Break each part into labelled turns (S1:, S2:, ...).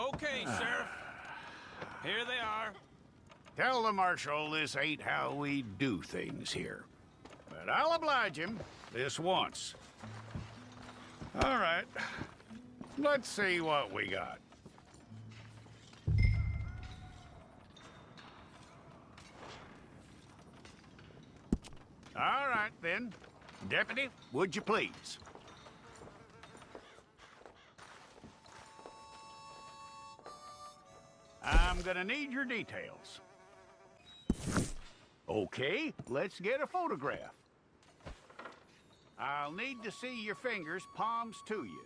S1: Okay, Sheriff. Here they are.
S2: Tell the Marshal this ain't how we do things here. But I'll oblige him this once. All right. Let's see what we got. All right, then. Deputy, would you please? I'm gonna need your details. Okay, let's get a photograph. I'll need to see your fingers, palms to you.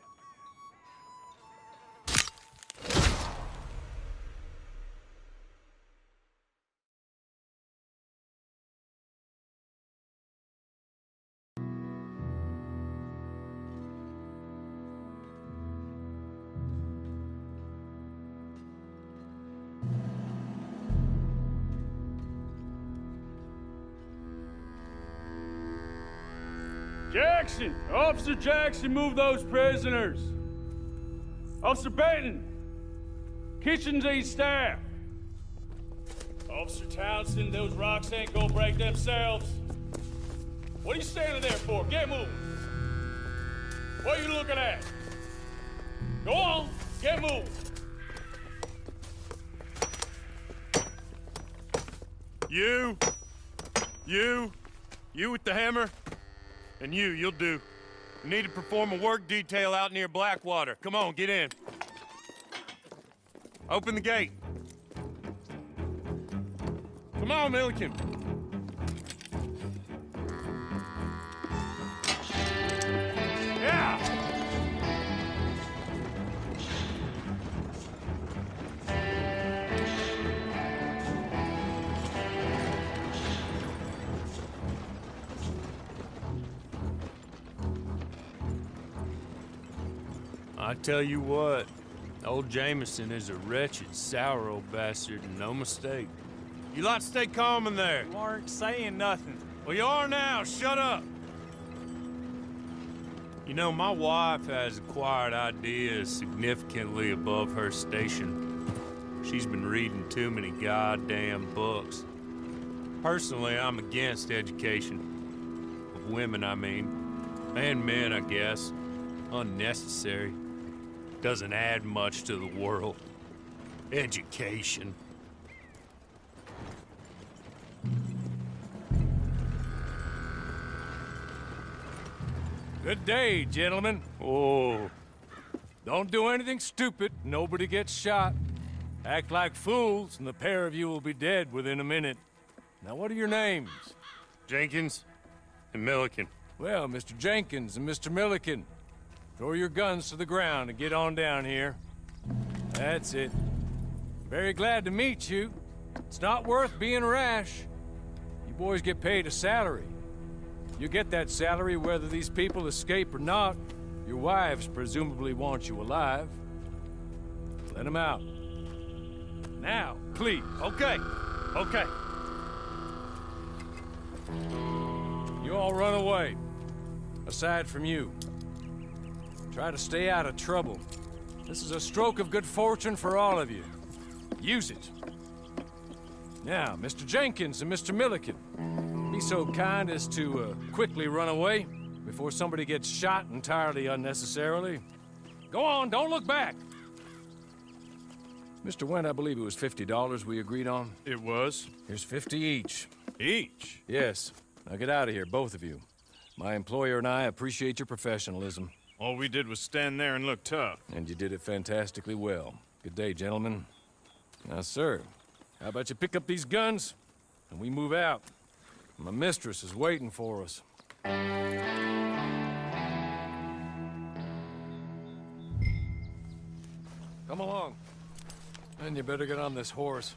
S3: Jackson! Officer Jackson, move those prisoners! Officer Benton! Kitchens ain't staff! Officer Townsend, those rocks ain't gonna break themselves. What are you standing there for? Get moving! What are you looking at? Go on, get moving!
S4: You with the hammer? And you'll do. We need to perform a work detail out near Blackwater. Come on, get in. Open the gate. Come on, Milliken. Yeah! I tell you what, old Jameson is a wretched, sour old bastard, and no mistake. You lot stay calm in there.
S5: You aren't saying nothing.
S4: Well, you are now. Shut up. You know, my wife has acquired ideas significantly above her station. She's been reading too many goddamn books. Personally, I'm against education. Of women, I mean. And men, I guess. Unnecessary. Doesn't add much to the world. Education.
S3: Good day, gentlemen.
S4: Oh.
S3: Don't do anything stupid. Nobody gets shot. Act like fools, and the pair of you will be dead within a minute. Now, what are your names?
S4: Jenkins and Milliken.
S3: Well, Mr. Jenkins and Mr. Milliken, throw your guns to the ground and get on down here. That's it. Very glad to meet you. It's not worth being rash. You boys get paid a salary. You get that salary whether these people escape or not. Your wives presumably want you alive. Let them out. Now, please.
S4: Okay. Okay.
S3: You all run away. Aside from you. Try to stay out of trouble. This is a stroke of good fortune for all of you. Use it. Now, Mr. Jenkins and Mr. Milliken, be so kind as to quickly run away before somebody gets shot entirely unnecessarily. Go on, don't look back. Mr. Wendt, I believe it was $50 we agreed on.
S4: It was.
S3: Here's 50 each.
S4: Each?
S3: Yes. Now get out of here, both of you. My employer and I appreciate your professionalism.
S4: All we did was stand there and look tough.
S3: And you did it fantastically well. Good day, gentlemen. Now, sir, how about you pick up these guns, and we move out? My mistress is waiting for us. Come along. And you better get on this horse.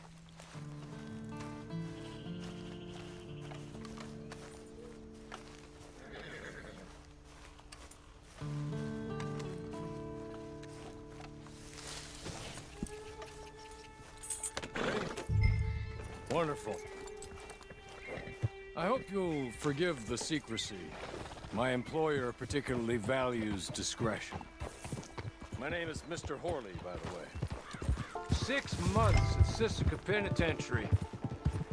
S3: Wonderful. I hope you'll forgive the secrecy. My employer particularly values discretion. My name is Mr. Horley, by the way. 6 months at Sisika Penitentiary,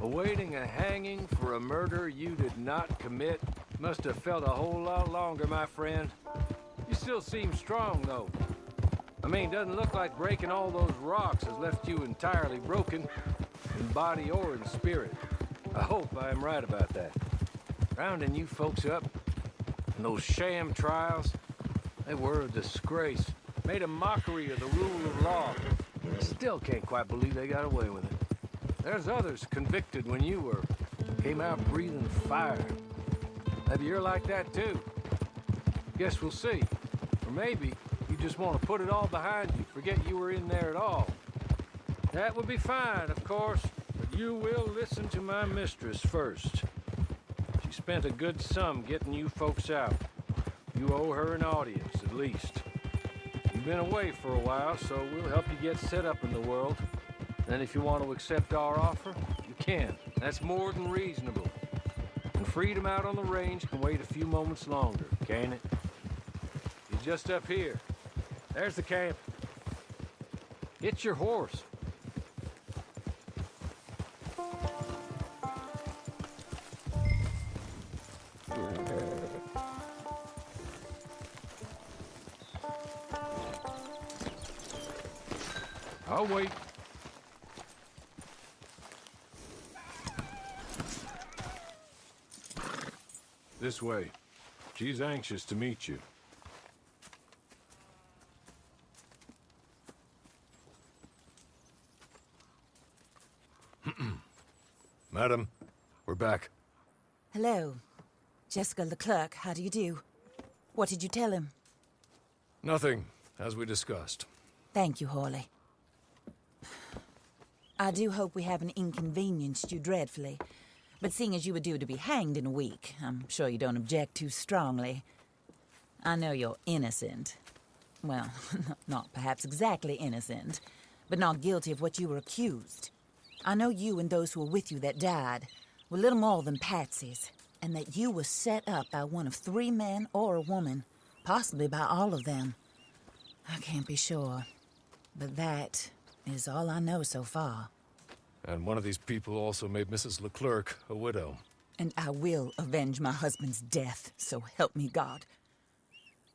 S3: awaiting a hanging for a murder you did not commit. Must have felt a whole lot longer, my friend. You still seem strong, though. I mean, doesn't look like breaking all those rocks has left you entirely broken, in body or in spirit. I hope I am right about that. Rounding you folks up, and those sham trials, they were a disgrace. Made a mockery of the rule of law. I still can't quite believe they got away with it. There's others convicted when you were. Came out breathing fire. Maybe you're like that too. Guess we'll see. Or maybe you just want to put it all behind you, forget you were in there at all. That would be fine, of course, but you will listen to my mistress first. She spent a good sum getting you folks out. You owe her an audience, at least. You've been away for a while, so we'll help you get set up in the world. And if you want to accept our offer, you can. That's more than reasonable. And freedom out on the range can wait a few moments longer, can't it? He's just up here. There's the camp. Get your horse. I'll wait. This way. She's anxious to meet you. Madam, we're back.
S5: Hello. Jessica Leclerc, how do you do? What did you tell him?
S3: Nothing, as we discussed.
S5: Thank you, Hawley. I do hope we haven't inconvenienced you dreadfully. But seeing as you were due to be hanged in a week, I'm sure you don't object too strongly. I know you're innocent. Well, not perhaps exactly innocent, but not guilty of what you were accused. I know you and those who were with you that died were little more than patsies, and that you were set up by one of 3 men or a woman, possibly by all of them. I can't be sure, but that is all I know so far.
S3: And one of these people also made Mrs. Leclerc a widow.
S5: And I will avenge my husband's death, so help me God.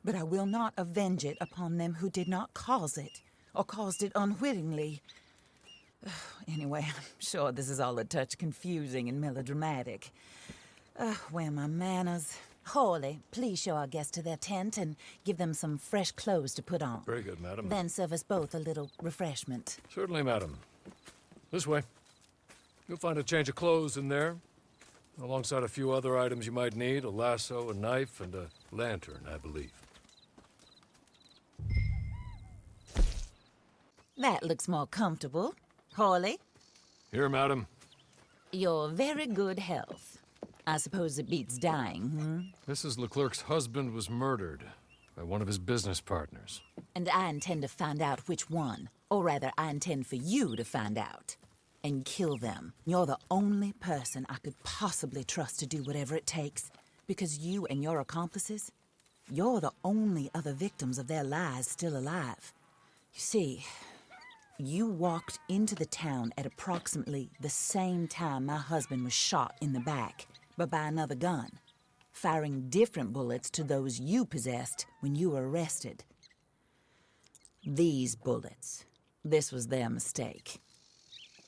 S5: But I will not avenge it upon them who did not cause it, or caused it unwittingly. Anyway, I'm sure this is all a touch confusing and melodramatic. Where are my manners? Hawley, please show our guests to their tent and give them some fresh clothes to put on.
S3: Very good, madam.
S5: Then serve us both a little refreshment.
S3: Certainly, madam. This way. You'll find a change of clothes in there, alongside a few other items you might need, a lasso, a knife, and a lantern, I believe.
S5: That looks more comfortable. Hawley,
S3: Here, madam.
S5: your very good health. I suppose it beats dying,
S3: Mrs. Leclerc's husband was murdered by one of his business partners.
S5: And I intend to find out which one. Or rather, I intend for you to find out. And kill them. You're the only person I could possibly trust to do whatever it takes. Because you and your accomplices, you're the only other victims of their lies still alive. You see, you walked into the town at approximately the same time my husband was shot in the back, but by another gun, firing different bullets to those you possessed when you were arrested. These bullets, this was their mistake.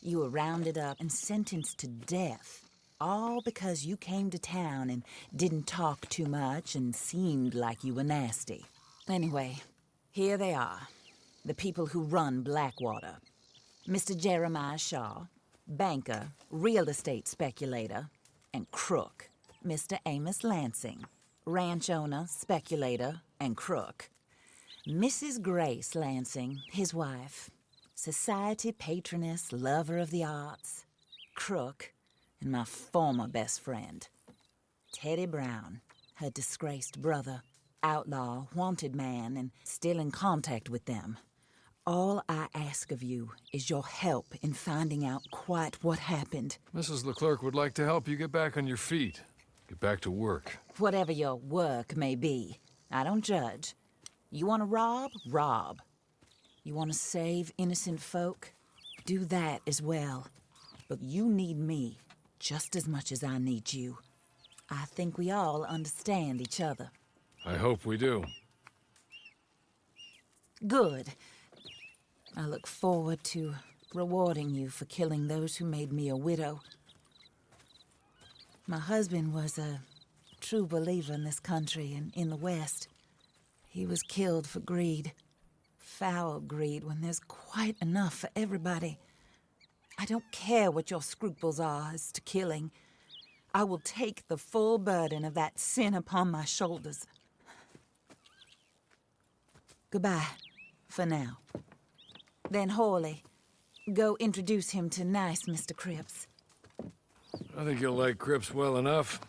S5: You were rounded up and sentenced to death, all because you came to town and didn't talk too much and seemed like you were nasty. Anyway, here they are, the people who run Blackwater. Mr. Jeremiah Shaw, banker, real estate speculator, and crook. Mr. Amos Lansing, ranch owner, speculator, and crook. Mrs. Grace Lansing, his wife, society patroness, lover of the arts, crook, and my former best friend. Teddy Brown, her disgraced brother, outlaw, wanted man, and still in contact with them. All I ask of you is your help in finding out quite what happened.
S3: Mrs. Leclerc would like to help you get back on your feet. Get back to work.
S5: Whatever your work may be, I don't judge. You want to rob? Rob. You want to save innocent folk? do that as well. But you need me just as much as I need you. I think we all understand each other.
S3: I hope we do.
S5: Good. I look forward to rewarding you for killing those who made me a widow. My husband was a true believer in this country and in the West. He was killed for greed. Foul greed when there's quite enough for everybody. I don't care what your scruples are as to killing. I will take the full burden of that sin upon my shoulders. Goodbye, for now. Then Hawley, go introduce him to nice Mr. Cripps.
S3: I think you'll like Cripps well enough.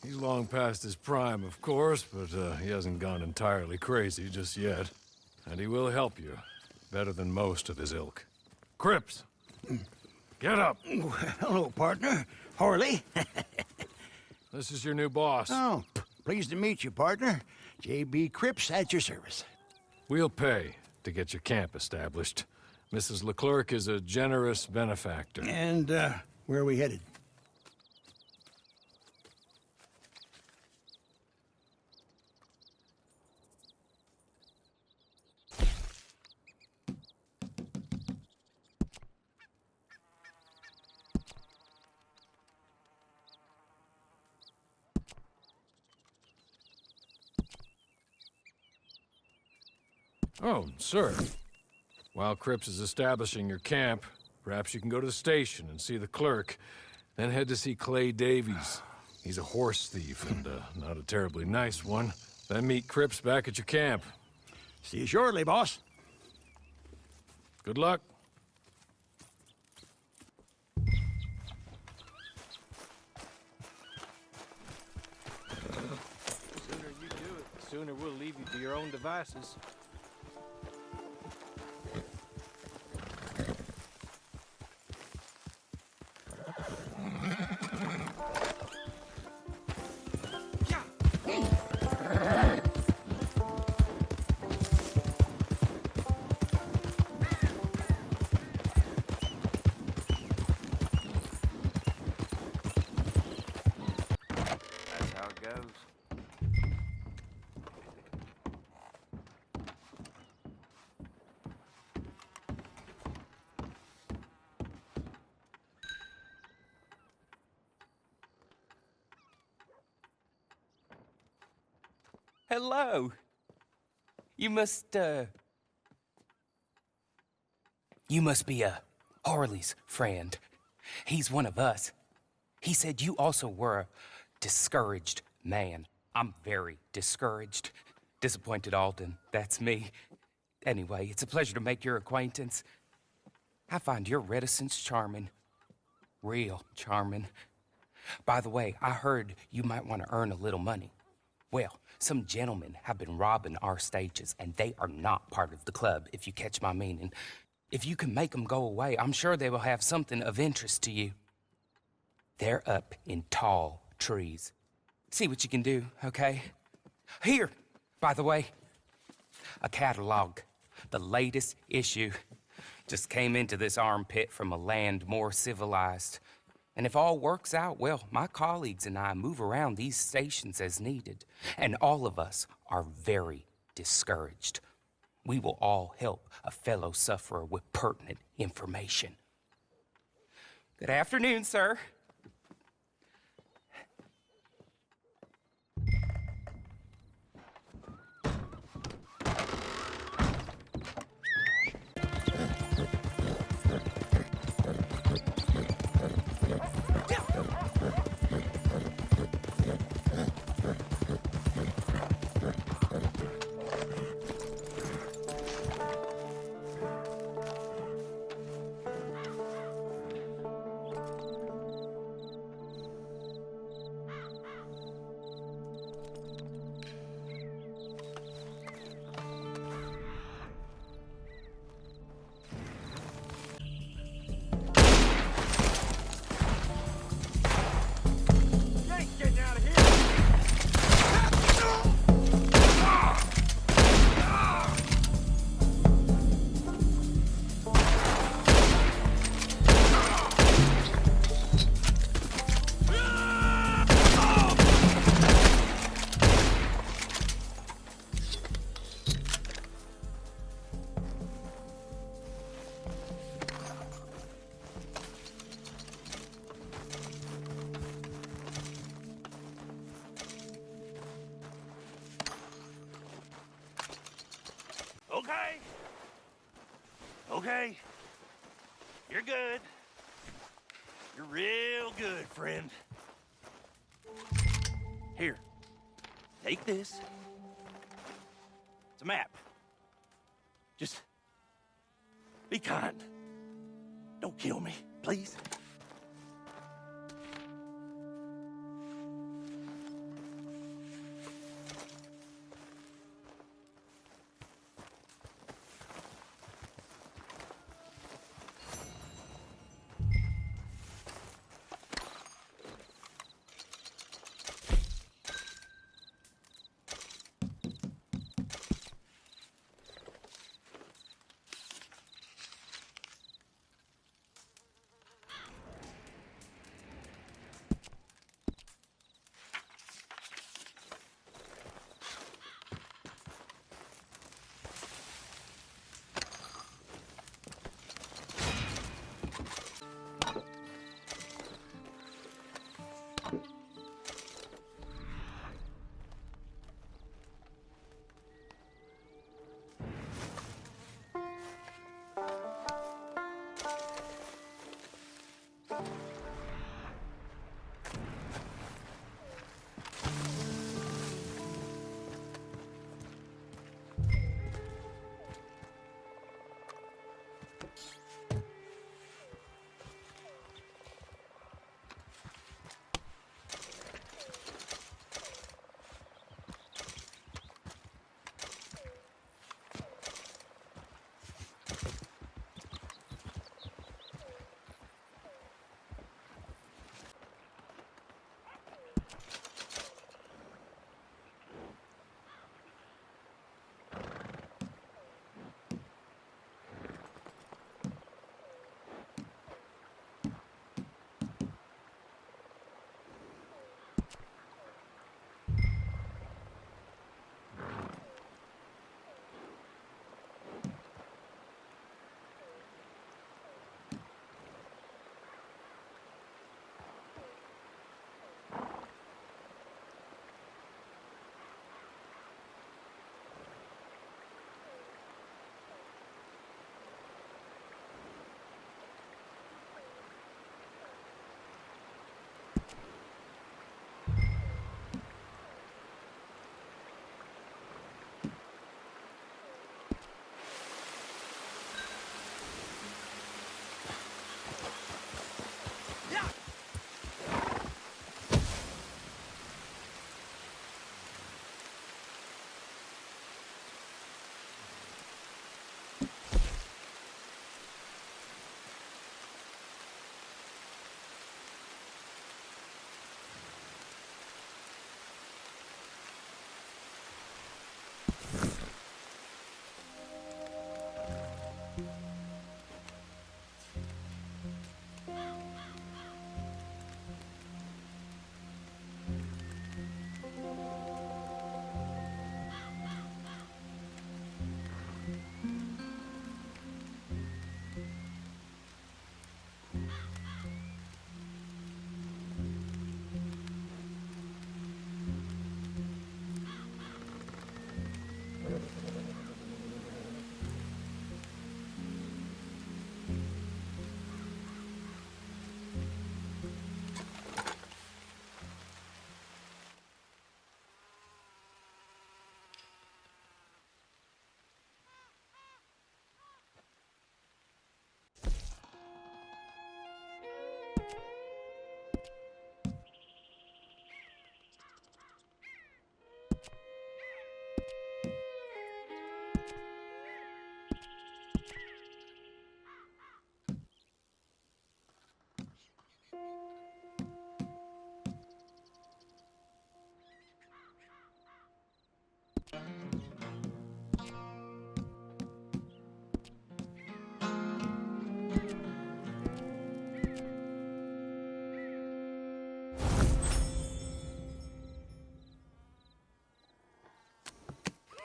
S3: He's long past his prime, of course, but he hasn't gone entirely crazy just yet. And he will help you, better than most of his ilk. Cripps! Get up!
S6: Hello, partner. Harley.
S3: This is your new boss.
S6: Oh, pleased to meet you, partner. J.B. Cripps at your service.
S3: We'll pay to get your camp established. Mrs. Leclerc is a generous benefactor.
S6: And, where are we headed?
S3: Oh, sir. While Cripps is establishing your camp, perhaps you can go to the station and see the clerk, then head to see Clay Davies. He's a horse thief and not a terribly nice one. Then meet Cripps back at your camp.
S6: See you shortly, boss.
S3: Good luck.
S1: The sooner you do it, the sooner we'll leave you to your own devices. That's how it goes.
S7: Hello. You must be Harley's friend. He's one of us. He said you also were a discouraged man. I'm very discouraged. Disappointed Alden, that's me. Anyway, it's a pleasure to make your acquaintance. I find your reticence charming. Real charming. By the way, I heard you might want to earn a little money. Well, some gentlemen have been robbing our stages, and they are not part of the club, if you catch my meaning. If you can make them go away, I'm sure they will have something of interest to you. They're up in tall trees. See what you can do, okay? Here, by the way, a catalog. The latest issue. Just came into this armpit from a land more civilized. And if all works out, well, my colleagues and I move around these stations as needed. And all of us are very discouraged. We will all help a fellow sufferer with pertinent information. Good afternoon, sir.
S8: Okay. You're good. You're real good, friend. Here. Take this. It's a map. Just be kind. Don't kill me, please.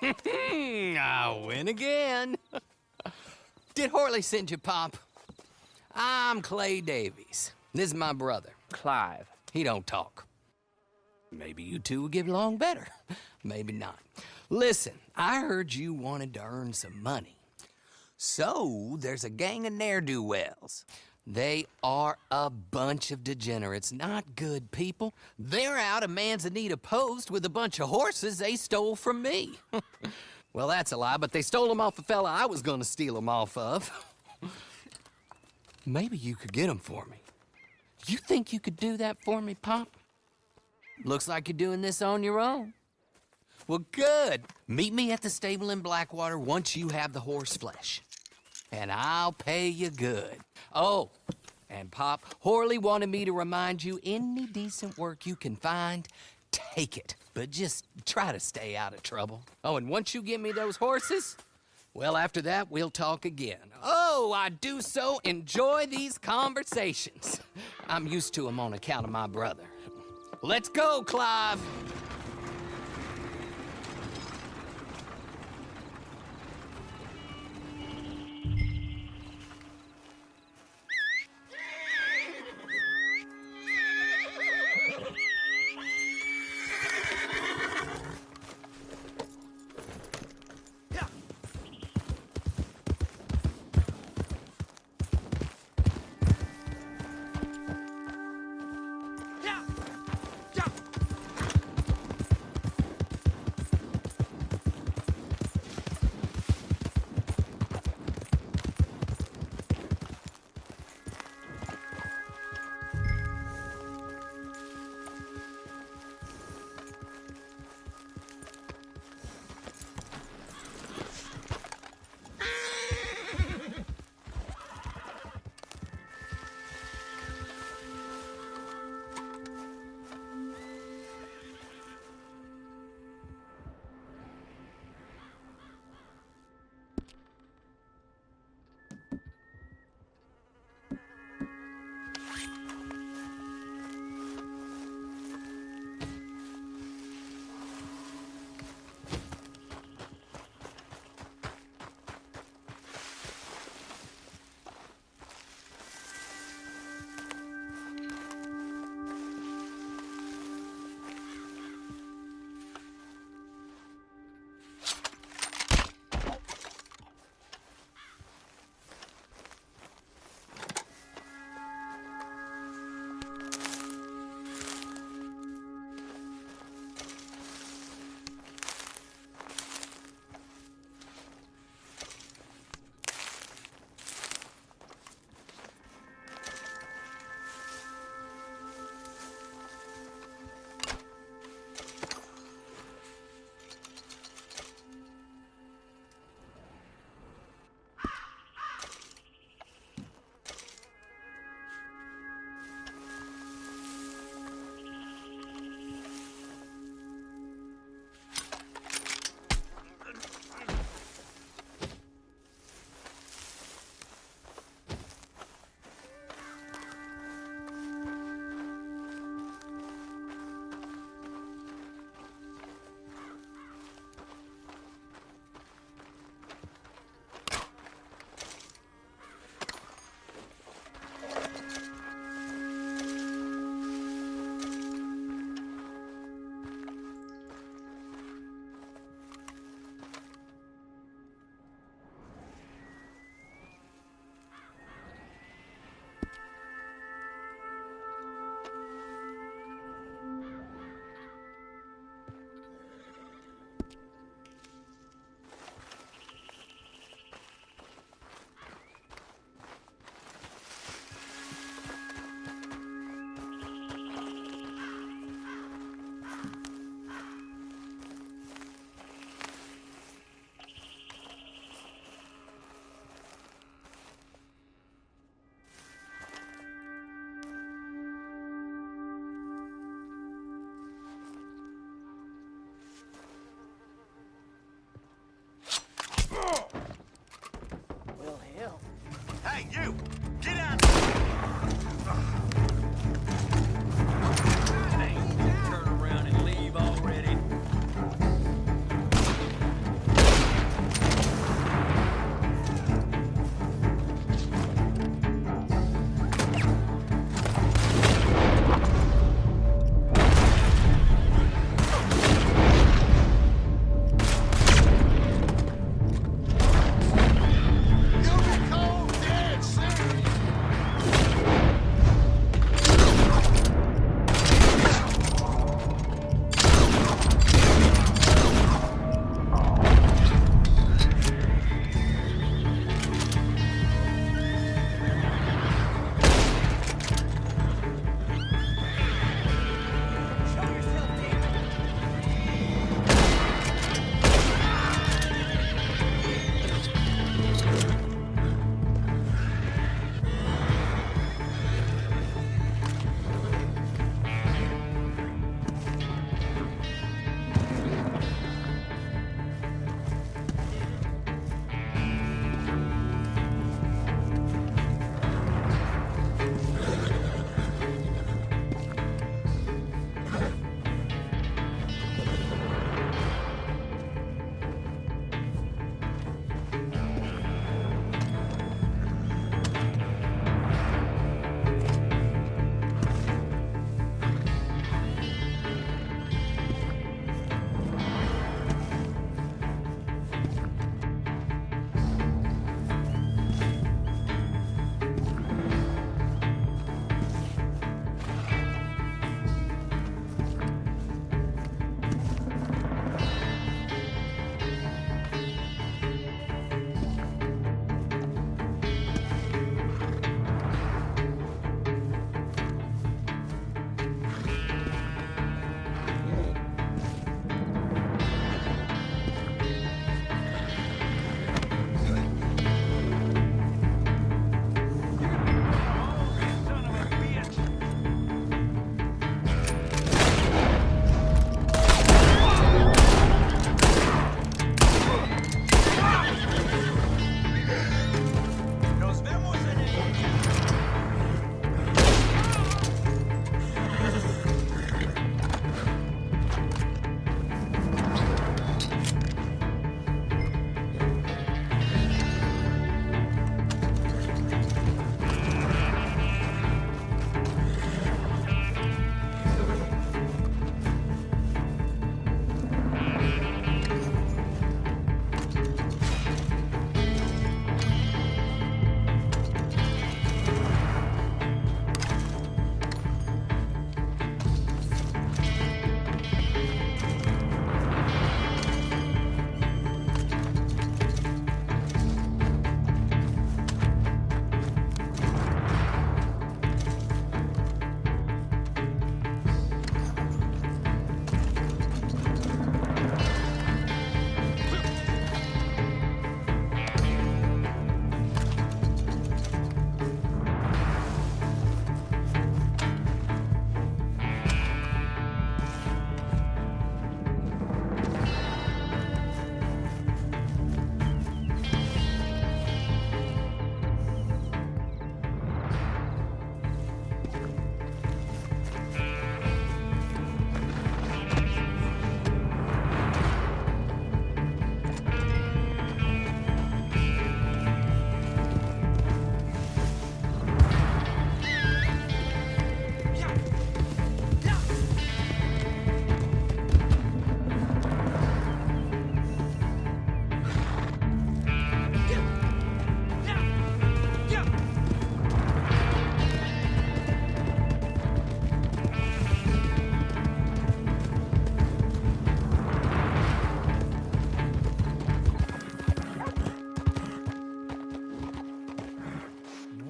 S9: I win again. Did Horley send you, Pop? I'm Clay Davies. This is my brother, Clive. He don't talk. Maybe you two will get along better. Maybe not. Listen, I heard you wanted to earn some money. So there's a gang of ne'er-do-wells. They are a bunch of degenerates, not good people. They're out of Manzanita Post with a bunch of horses they stole from me. Well, that's a lie, but they stole them off a fella I was gonna steal them off of. Maybe you could get them for me. You think you could do that for me, Pop? Looks like you're doing this on your own. Well, good. Meet me at the stable in Blackwater once you have the horse flesh. And I'll pay you good. Oh, and Pop, Horley wanted me to remind you, any decent work you can find, take it. But just try to stay out of trouble. Oh, and once you give me those horses, well, after that, we'll talk again. Oh, I do so enjoy these conversations. I'm used to them on account of my brother. Let's go, Clive.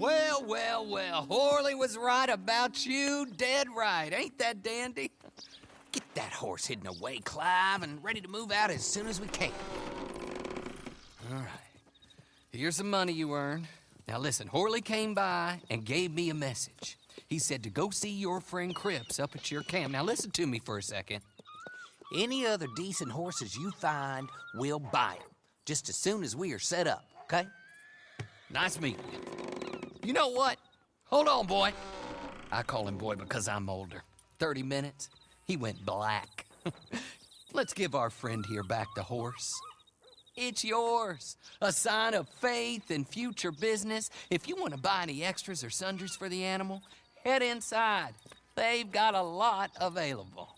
S9: Well, well, well. Horley was right about you. Dead right. Ain't that dandy? Get that horse hidden away, Clive, and ready to move out as soon as we can. All right. Here's the money you earned. Now listen, Horley came by and gave me a message. He said to go see your friend Cripps up at your camp. Now listen to me for a second. Any other decent horses you find, we'll buy them. Just as soon as we are set up, okay? Nice meeting you. You know what? Hold on, boy. I call him boy because I'm older. 30 minutes, he went black. Let's give our friend here back the horse. It's yours. A sign of faith and future business. If you want to buy any extras or sundries for the animal, head inside. They've got a lot available.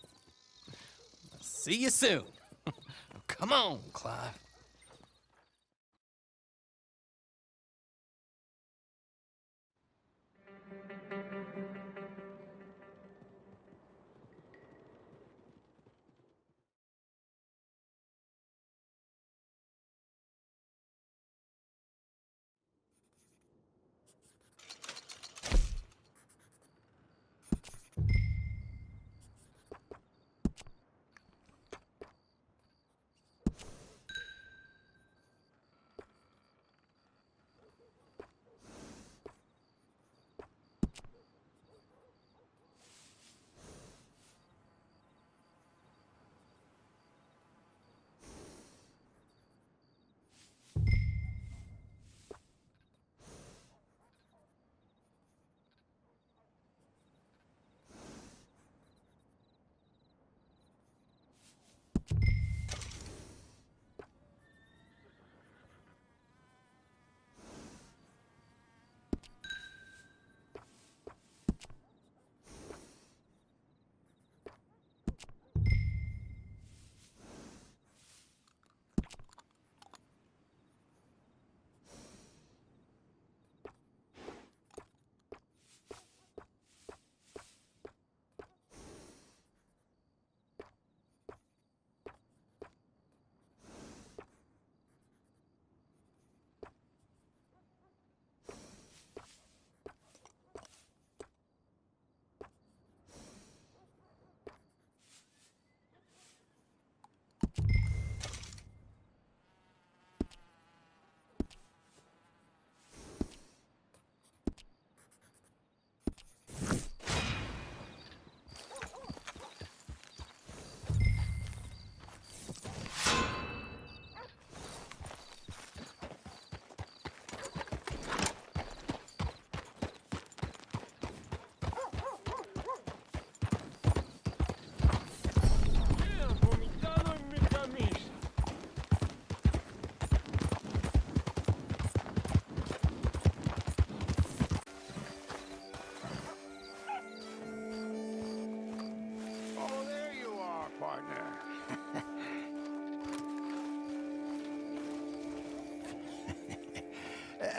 S9: See you soon. Come on, Clive.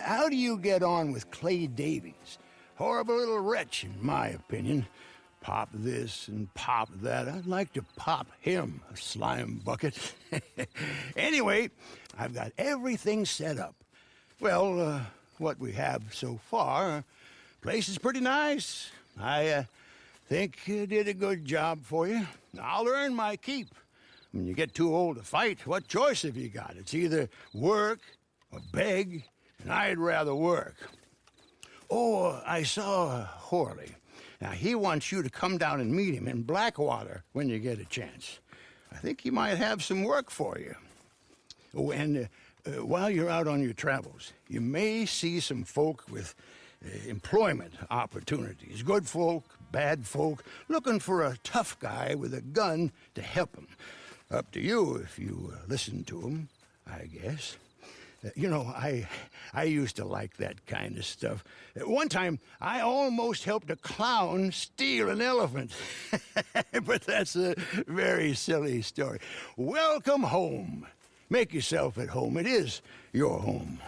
S6: How do you get on with Clay Davies? Horrible little wretch, in my opinion. Pop this and pop that. I'd like to pop him, a slime bucket. Anyway, I've got everything set up. Well, what we have so far, place is pretty nice. I think you did a good job for you. I'll earn my keep. When you get too old to fight, what choice have you got? It's either work or beg, and I'd rather work. Oh, I saw Horley. Now, he wants you to come down and meet him in Blackwater when you get a chance. I think he might have some work for you. Oh, and while you're out on your travels, you may see some folk with employment opportunities. Good folk, bad folk, looking for a tough guy with a gun to help them. Up to you if you listen to them, I guess. You know, I used to like that kind of stuff. One time, I almost helped a clown steal an elephant. But that's a very silly story. Welcome home. Make yourself at home. It is your home.